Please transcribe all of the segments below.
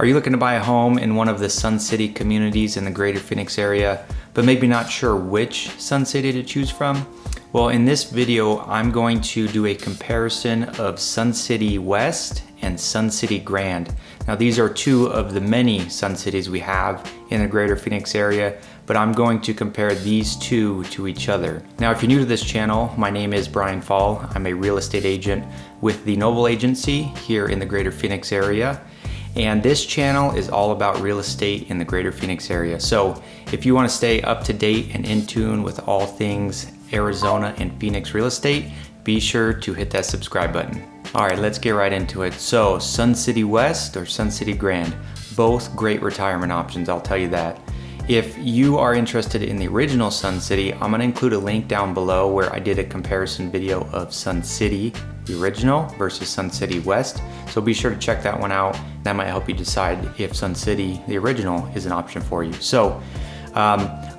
Are you looking to buy a home in one of the Sun City communities in the greater Phoenix area, but maybe not sure which Sun City to choose from? Well, in this video, I'm going to do a comparison of Sun City West and Sun City Grand. Now, these are two of the many Sun Cities we have in the greater Phoenix area, but I'm going to compare these two to each other. Now, if you're new to this channel, my name is Faul. I'm a real estate agent with the Noble Agency here in the greater Phoenix area. And this channel is all about real estate in the greater Phoenix area. So if you want to stay up to date and in tune with all things Arizona and Phoenix real estate, be sure to hit that subscribe button. All right, let's get right into it. So Sun City West or Sun City Grand, both great retirement options, I'll tell you that. If you are interested in the original Sun City, I'm gonna include a link down below where I did a comparison video of Sun City, the original, versus Sun City West. So be sure to check that one out. That might help you decide if Sun City, the original, is an option for you. So,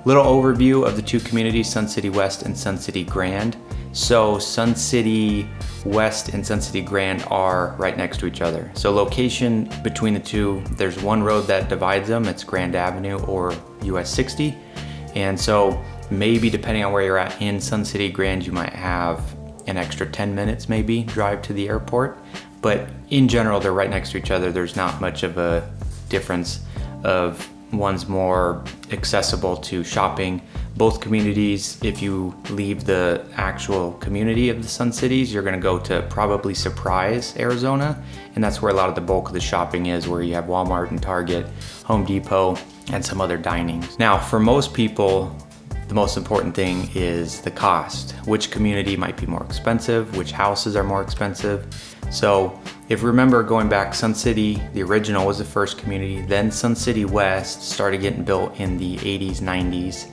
little overview of the two communities, Sun City West and Sun City Grand. So Sun City West and Sun City Grand are right next to each other. So location between the two, there's one road that divides them. It's Grand Avenue or US 60. And so maybe depending on where you're at in Sun City Grand, you might have an extra 10 minutes maybe drive to the airport. But in general, they're right next to each other. There's not much of a difference of one's more accessible to shopping. Both communities, if you leave the actual community of the Sun Cities, you're gonna go to probably Surprise, Arizona. And that's where a lot of the bulk of the shopping is, where you have Walmart and Target, Home Depot, and some other dining. Now, for most people, the most important thing is the cost. Which community might be more expensive? Which houses are more expensive? So if you remember going back, Sun City, the original, was the first community. Then Sun City West started getting built in the 80s, 90s.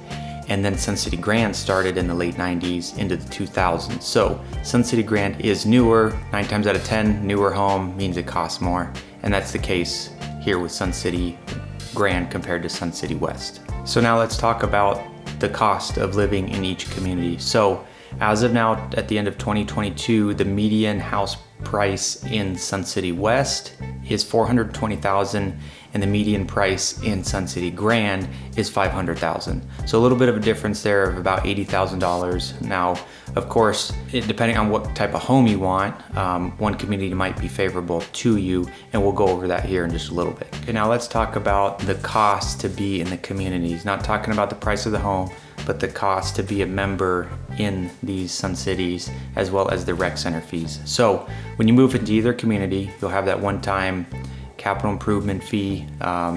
And then Sun City Grand started in the late 90s into the 2000s. So Sun City Grand is newer, 9 times out of 10, newer home means it costs more. And that's the case here with Sun City Grand compared to Sun City West. So now let's talk about the cost of living in each community. So as of now, at the end of 2022, the median house price in Sun City West is $420,000 and the median price in Sun City Grand is $500,000. So a little bit of a difference there of about $80,000. Now, of course, depending on what type of home you want, one community might be favorable to you, and we'll go over that here in just a little bit. Okay, now let's talk about the cost to be in the communities. Not talking about the price of the home, but the cost to be a member in these Sun Cities, as well as the rec center fees. So when you move into either community, you'll have that one-time capital improvement fee.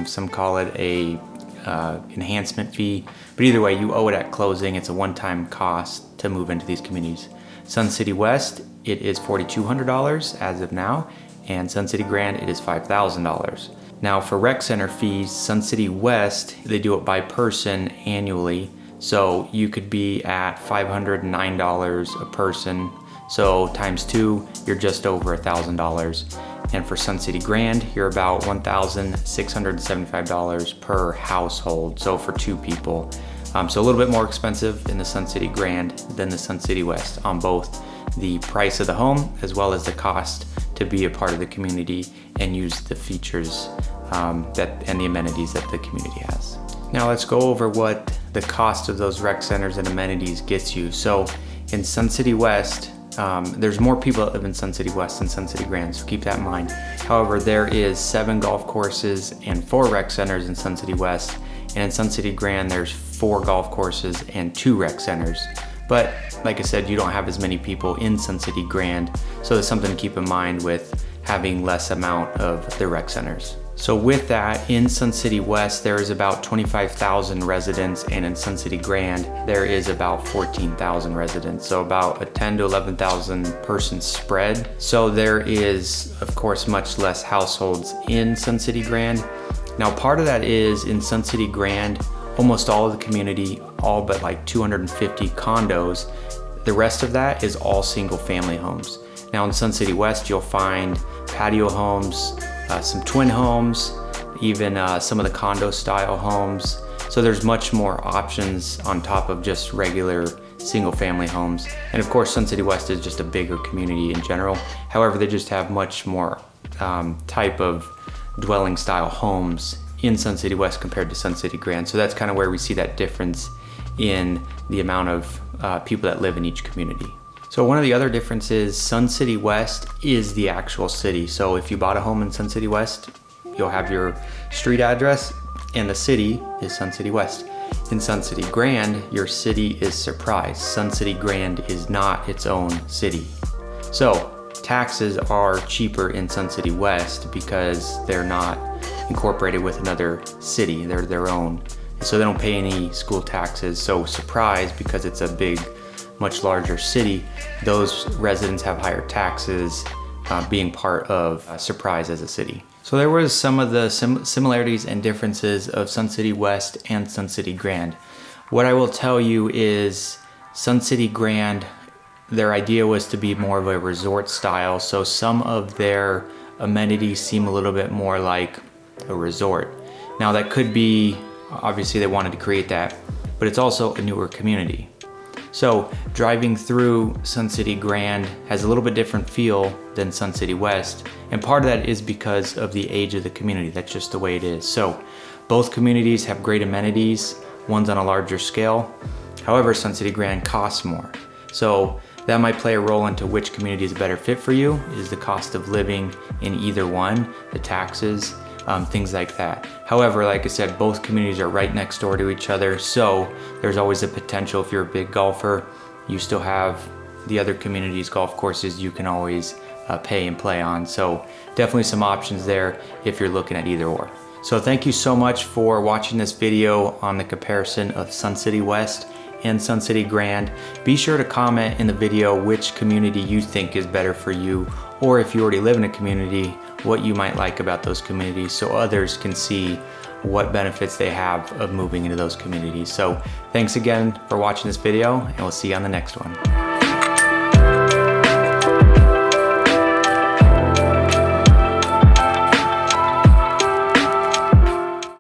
Some call it a enhancement fee, but either way, you owe it at closing. It's a one-time cost to move into these communities. Sun City West, it is $4,200 as of now, and Sun City Grand, it is $5,000. Now for rec center fees, Sun City West, they do it by person annually. So you could be at $509 a person. So times 2, you're just over $1,000. And for Sun City Grand, you're about $1,675 per household. So for 2 people. So a little bit more expensive in the Sun City Grand than the Sun City West on both the price of the home as well as the cost to be a part of the community and use the features and the amenities that the community has. Now let's go over what the cost of those rec centers and amenities gets you. So in Sun City West, there's more people that live in Sun City West than Sun City Grand, so keep that in mind. However, there is 7 golf courses and 4 rec centers in Sun City West, and in Sun City Grand, there's 4 golf courses and 2 rec centers. But like I said, you don't have as many people in Sun City Grand, so there's something to keep in mind with having less amount of the rec centers. So with that, in Sun City West, there is about 25,000 residents, and in Sun City Grand, there is about 14,000 residents. So about a 10 to 11,000 person spread. So there is, of course, much less households in Sun City Grand. Now, part of that is in Sun City Grand, almost all of the community, all but like 250 condos. The rest of that is all single family homes. Now in Sun City West, you'll find patio homes, some twin homes, even some of the condo style homes. So there's much more options on top of just regular single family homes. And of course, Sun City West is just a bigger community in general. However, they just have much more type of dwelling style homes in Sun City West compared to Sun City Grand. So that's kind of where we see that difference in the amount of people that live in each community. So one of the other differences, Sun City West is the actual city. So if you bought a home in Sun City West, you'll have your street address and the city is Sun City West. In Sun City Grand, your city is Surprise. Sun City Grand is not its own city. So taxes are cheaper in Sun City West because they're not incorporated with another city, they're their own. So they don't pay any school taxes. So Surprise, because it's a big, much larger city, those residents have higher taxes being part of Surprise as a city. So there was some of the similarities and differences of Sun City West and Sun City Grand. What I will tell you is Sun City Grand, their idea was to be more of a resort style. So some of their amenities seem a little bit more like a resort. Now that could be, obviously they wanted to create that, but it's also a newer community. So driving through Sun City Grand has a little bit different feel than Sun City West, and part of that is because of the age of the community. That's just the way it is. So both communities have great amenities, one's on a larger scale. However, Sun City Grand costs more. So that might play a role into which community is a better fit for you, is the cost of living in either one, the taxes, things like that. However, like I said, both communities are right next door to each other, so there's always a potential. If you're a big golfer, you still have the other communities' golf courses you can always pay and play on. So definitely some options there if you're looking at either or. So thank you so much for watching this video on the comparison of Sun City West and Sun City Grand. Be sure to comment in the video which community you think is better for you, or if you already live in a community, what you might like about those communities so others can see what benefits they have of moving into those communities. So thanks again for watching this video, and we'll see you on the next one.